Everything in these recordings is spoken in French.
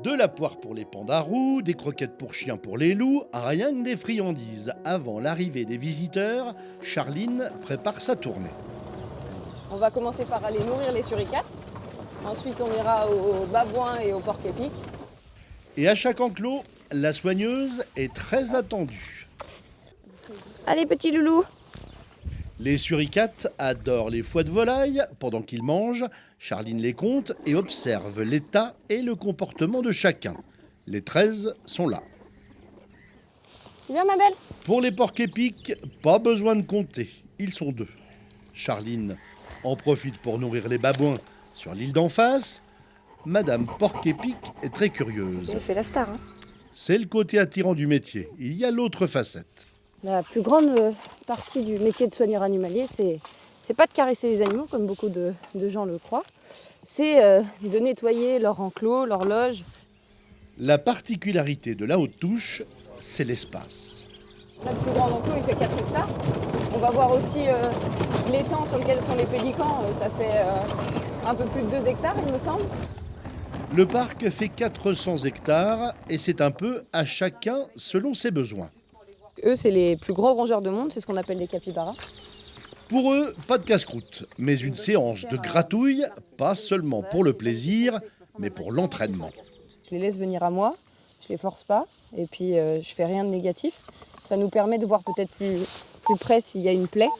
De la poire pour les pandarous, des croquettes pour chiens pour les loups, rien que des friandises. Avant l'arrivée des visiteurs, Charline prépare sa tournée. On va commencer par aller nourrir les suricates. Ensuite, on ira aux babouins et aux porcs-épics. Et à chaque enclos, la soigneuse est très attendue. Allez, petit loulou. Les suricates adorent les foies de volaille. Pendant qu'ils mangent, Charline les compte et observe l'état et le comportement de chacun. Les 13 sont là. Viens, ma belle. Pour les porcs-épics, pas besoin de compter. Ils sont 2. Charline en profite pour nourrir les babouins sur l'île d'en face. Madame Porc-Épic est très curieuse. Elle fait la star. C'est le côté attirant du métier. Il y a l'autre facette. La plus grande partie du métier de soigneur animalier, c'est pas de caresser les animaux, comme beaucoup de gens le croient. C'est de nettoyer leur enclos, leur loge. La particularité de la haute touche, c'est l'espace. Notre plus grand enclos, il fait 4 hectares. On va voir aussi l'étang sur lequel sont les pélicans. Ça fait un peu plus de 2 hectares, il me semble. Le parc fait 400 hectares et c'est un peu à chacun selon ses besoins. Eux, c'est les plus gros rongeurs de monde, c'est ce qu'on appelle des capybaras. Pour eux, pas de casse-croûte, mais une séance de gratouille, pas seulement pour le plaisir, mais pour l'entraînement. Je les laisse venir à moi, je les force pas, et puis je fais rien de négatif. Ça nous permet de voir peut-être plus près s'il y a une plaie.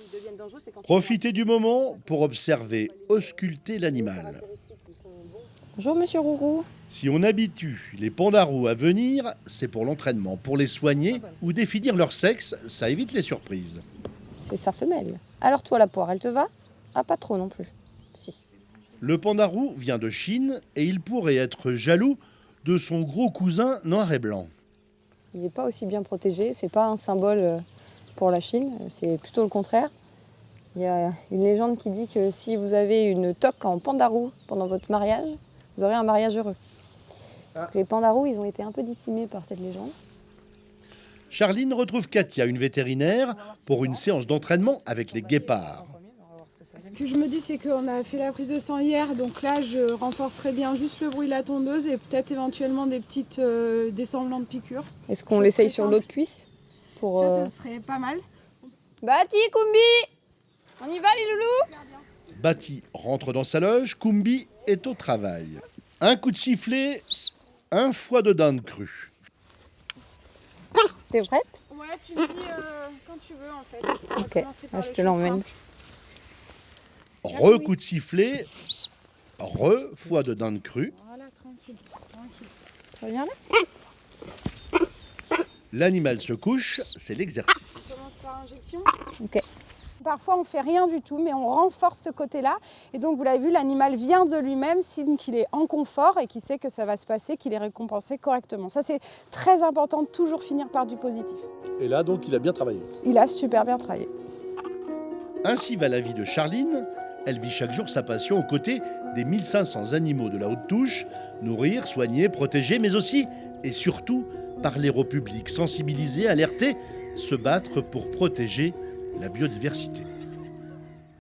Profitez du moment pour observer, ausculter l'animal. Bonjour Monsieur Rourou. Si on habitue les pandarous à venir, c'est pour l'entraînement, pour les soigner ou définir leur sexe, ça évite les surprises. C'est sa femelle. Alors toi la poire, elle te va? Ah pas trop non plus. Si. Le pandarou vient de Chine et il pourrait être jaloux de son gros cousin noir et blanc. Il n'est pas aussi bien protégé, c'est pas un symbole pour la Chine, c'est plutôt le contraire. Il y a une légende qui dit que si vous avez une toque en pandarou pendant votre mariage, vous aurez un mariage heureux. Donc les pandarous, ils ont été un peu décimés par cette légende. Charline retrouve Katia, une vétérinaire, pour une séance d'entraînement avec les guépards. Ce que je me dis, c'est qu'on a fait la prise de sang hier, donc là, je renforcerai bien juste le bruit de la tondeuse et peut-être éventuellement des semblants de piqûres. Est-ce qu'on l'essaye sur l'autre cuisse pour, Ça serait pas mal. Bati, Koumbi, on y va les loulous? Bati rentre dans sa loge, Koumbi est au travail. Un coup de sifflet, un foie de dinde crue. T'es prête? Ouais, tu me dis quand tu veux en fait. Ok, je te l'emmène. Re-coup de sifflet, re-foie de dinde crue. Voilà, tranquille. Ça vient là? L'animal se couche, c'est l'exercice. On commence par injection. Ok. Parfois, on fait rien du tout, mais on renforce ce côté-là. Et donc, vous l'avez vu, l'animal vient de lui-même, signe qu'il est en confort et qu'il sait que ça va se passer, qu'il est récompensé correctement. Ça, c'est très important de toujours finir par du positif. Et là, donc, il a bien travaillé. Il a super bien travaillé. Ainsi va la vie de Charline. Elle vit chaque jour sa passion aux côtés des 1500 animaux de la haute touche. Nourrir, soigner, protéger, mais aussi et surtout parler au public, sensibiliser, alerter, se battre pour protéger la biodiversité.